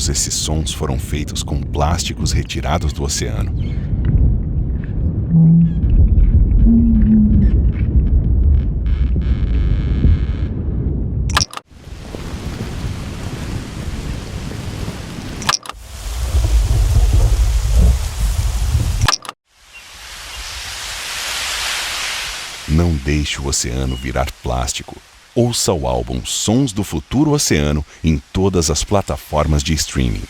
Todos esses sons foram feitos com plásticos retirados do oceano. Não deixe o oceano virar plástico. Ouça o álbum Sons do Futuro Oceano em todas as plataformas de streaming.